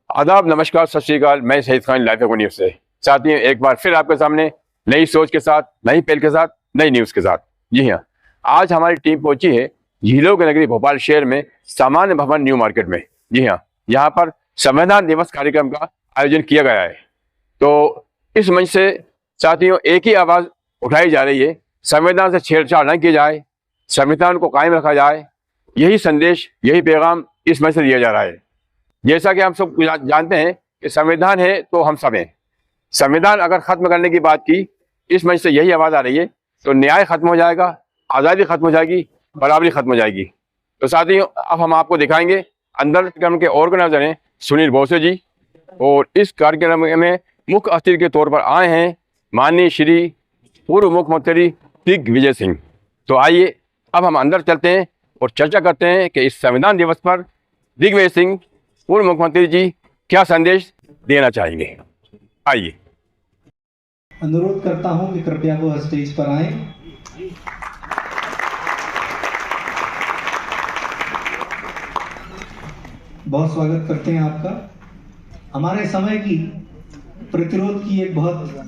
आदाब, नमस्कार, सत श्री अकाल। मैं शहीद खान लाइव न्यूज से। साथियों, एक बार फिर आपके सामने नई सोच के साथ, नई पहल के साथ, नई न्यूज के साथ। जी हाँ, आज हमारी टीम पहुंची है झीलों की नगरी भोपाल शहर में सामान्य भवन न्यू मार्केट में। जी हाँ, यहाँ पर संविधान दिवस कार्यक्रम का आयोजन किया गया है। तो इस मंच से साथियों एक ही आवाज उठाई जा रही है, संविधान से छेड़छाड़ न की जाए, संविधान को कायम रखा जाए। यही संदेश, यही पैगाम इस मंच से दिया जा रहा है। जैसा कि हम सब जानते हैं कि संविधान है तो हम सब हैं। संविधान अगर खत्म करने की बात की, इस मंच से यही आवाज आ रही है, तो न्याय खत्म हो जाएगा, आज़ादी खत्म हो जाएगी, बराबरी खत्म हो जाएगी। तो साथियों, अब हम आपको दिखाएंगे अंदर कार्यक्रम के ऑर्गेनाइजर हैं सुनील बोसे जी, और इस कार्यक्रम में मुख्य अतिथि के तौर पर आए हैं माननीय श्री पूर्व मुख्यमंत्री दिग्विजय सिंह। तो आइए अब हम अंदर चलते हैं और चर्चा करते हैं कि इस संविधान दिवस पर दिग्विजय सिंह पूर्व मुख्यमंत्री जी क्या संदेश देना चाहेंगे। आइए। अनुरोध करता हूं कि कृपया वो स्टेज पर आए। बहुत स्वागत करते हैं आपका। हमारे समय की प्रतिरोध की एक बहुत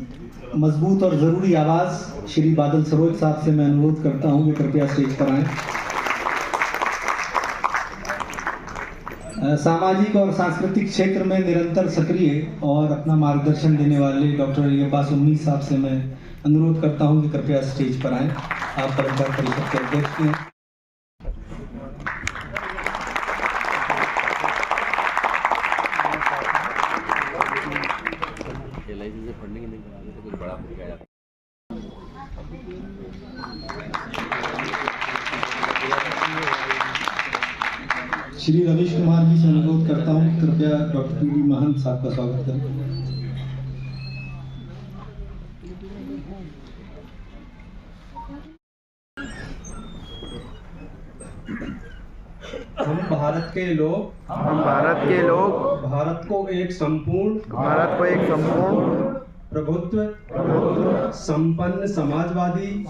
मजबूत और जरूरी आवाज श्री बादल सरोज साहब से मैं अनुरोध करता हूं कि कृपया स्टेज पर आए। सामाजिक और सांस्कृतिक क्षेत्र में निरंतर सक्रिय और अपना मार्गदर्शन देने वाले डॉक्टर अब्बास उन्नी साहब से मैं अनुरोध करता हूं कि कृपया स्टेज पर आएं। आप परंपरा परिषद के अध्यक्ष हैं। श्री रवीश कुमार जी से अनुरोध करता हूं कि कृपया डॉक्टर पी.डी. महंत साहब का स्वागत करें। हम भारत के लोग भारत को एक संपूर्ण प्रभुत्व संपन्न समाजवादी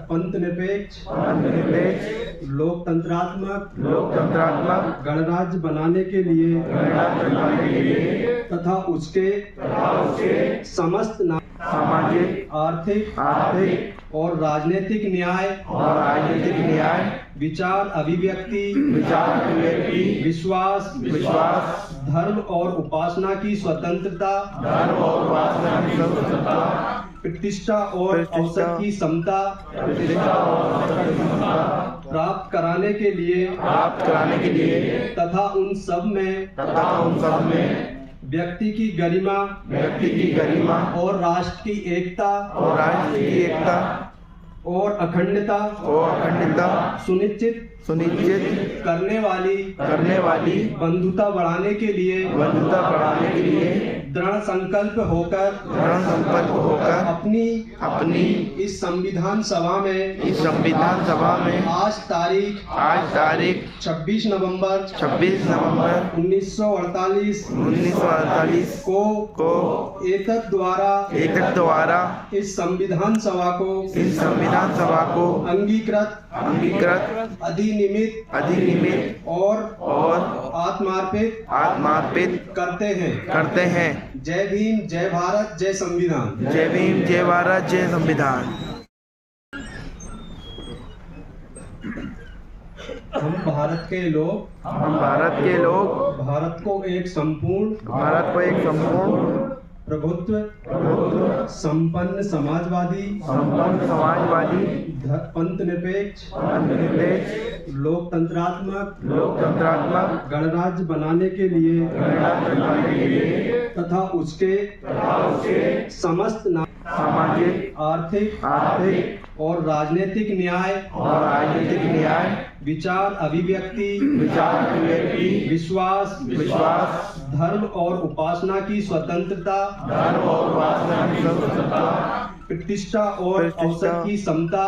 पंथ निरपेक्ष लोकतंत्रात्मक गणराज्य बनाने के लिए तथा उसके समस्त सामाजिक, आर्थिक और राजनीतिक न्याय विचार अभिव्यक्ति विश्वास धर्म और उपासना की स्वतंत्रता प्रतिष्ठा और अवसर की समता प्राप्त कराने के लिए तथा उन सब में व्यक्ति की गरिमा और राष्ट्र की एकता और अखंडता सुनिश्चित करने वाली बंधुता बढ़ाने के लिए दृढ़ संकल्प होकर अपनी इस संविधान सभा में आज तारीख 26 नवंबर 1948 को एकक द्वारा इस संविधान सभा को अंगीकृत अधिनियमित और आत्मार्पित करते हैं। जय भीम, जय भारत, जय संविधान। जय भीम, जय भारत, जय संविधान। हम भारत के लोग भारत को एक संपूर्ण प्रभुत्व संपन्न समाजवादी पंथ निरपेक्ष लोकतंत्रात्मक गणराज्य बनाने के लिए तथा उसके समस्त सामाजिक, आर्थिक और राजनीतिक न्याय विचार अभिव्यक्ति विश्वास धर्म और उपासना की स्वतंत्रता प्रतिष्ठा और अवसर की समता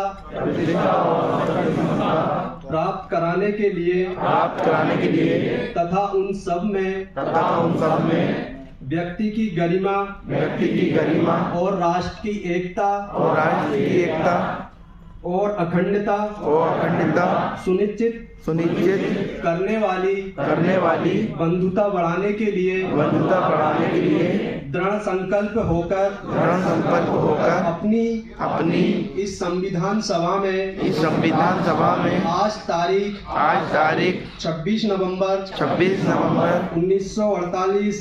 प्राप्त कराने के लिए तथा उन सब में व्यक्ति की गरिमा और राष्ट्र की एकता और अखंडता सुनिश्चित सुनिश्चित करने वाली बंधुता बढ़ाने के लिए दृढ़ संकल्प होकर अपनी इस संविधान सभा में आज तारीख 26 नवंबर 1948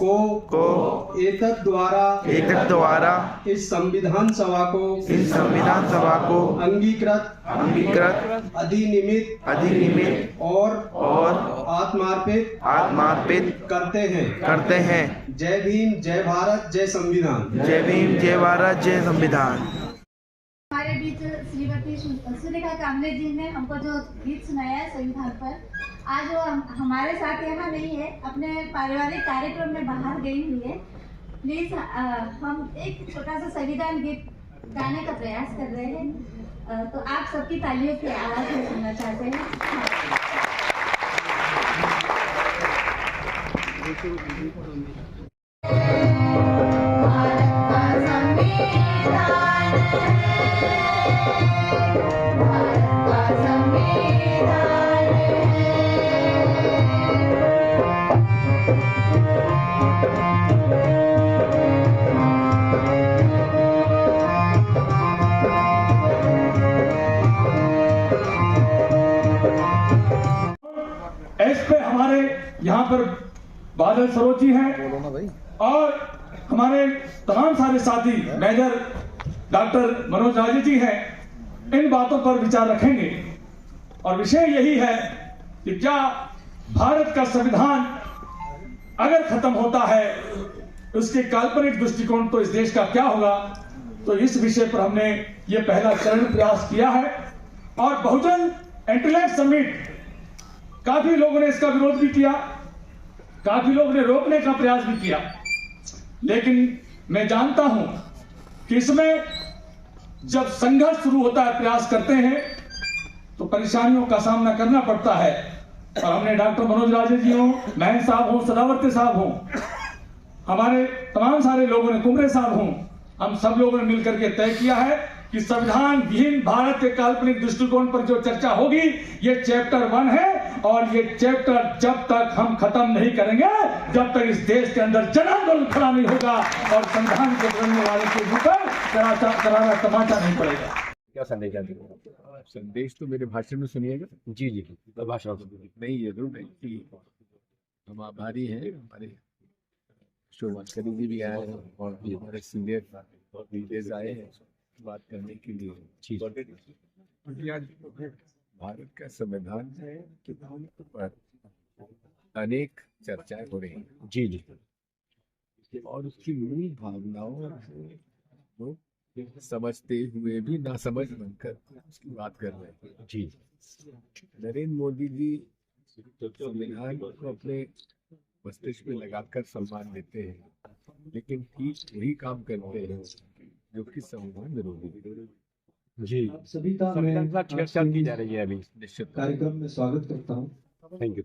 को एतद द्वारा इस संविधान सभा को अंगीकृत अधिनियमित और आत्मार्पित करते हैं। जय भीम, जय भारत, जय संविधान। जय भीम, जय भारत, जय संविधान। हमारे बीच श्रीमती सुरेखा कामले जी ने हमको जो गीत सुनाया है संविधान पर, आज वो हमारे साथ यहाँ नहीं है, अपने पारिवारिक कार्यक्रम में बाहर गई हुई है। प्लीज हम एक छोटा सा संविधान गीत गाने का प्रयास कर रहे हैं, तो आप सबकी तालियों की आवाज में सुनना चाहते हैं। एस पे हमारे यहाँ पर बादल सरोज जी हैं और हमारे तमाम सारे साथी मेजर डॉक्टर मनोज राजे जी हैं। इन बातों पर विचार रखेंगे और विषय यही है कि क्या भारत का संविधान अगर खत्म होता है, उसके काल्पनिक दृष्टिकोण तो इस देश का क्या होगा। तो इस विषय पर हमने ये पहला चरण प्रयास किया है और बहुजन इंटेलेक्ट समिट, काफी लोगों ने इसका विरोध भी किया, काफी लोगों ने रोकने का प्रयास भी किया, लेकिन मैं जानता हूं कि इसमें जब संघर्ष शुरू होता है, प्रयास करते हैं तो परेशानियों का सामना करना पड़ता है। और हमने डॉक्टर मनोज राजे जी हो, महन साहब हो, सदावर्ती साहब हो, हमारे तमाम सारे लोगों ने, कुमरे साहब हो, हम सब लोगों ने मिलकर के तय किया है कि संविधान विहीन भारत के काल्पनिक दृष्टिकोण पर जो चर्चा होगी, ये चैप्टर 1 है और ये चैप्टर जब तक हम खत्म नहीं करेंगे, जब तक इस देश के अंदर जन आंदोलन खड़ा नहीं होगा और संविधान के बनने वाले के ऊपर करारा तमाचा नहीं पड़ेगा। क्या संदेश देंगे? संदेश तो मेरे भाषण में सुनिएगा। जी जी, भाषण नहीं, ये जरूर है कि हम आभारी हैं। हमारे शोभास्करी जी भी आए हैं और भी हमारे सीनियर लीडर्स आए हैं बात करने के लिए। आज भारत का संविधान पर अनेक चर्चाएं हो रही हैं। जी जी, और उसकी मूल भावनाओं को समझते हुए भी ना समझ बनकर उसकी बात कर रहे हैं। जी, नरेंद्र मोदी जी संविधान को अपने मस्तिष्क में लगाकर सम्मान देते हैं, लेकिन ठीक वही काम करते हैं जो कि संविधान विरोधी। जी, आप सभी का मैं छेड़छाड़ की जा रही है अभी। निश्चित कार्यक्रम में स्वागत करता हूँ। Thank you.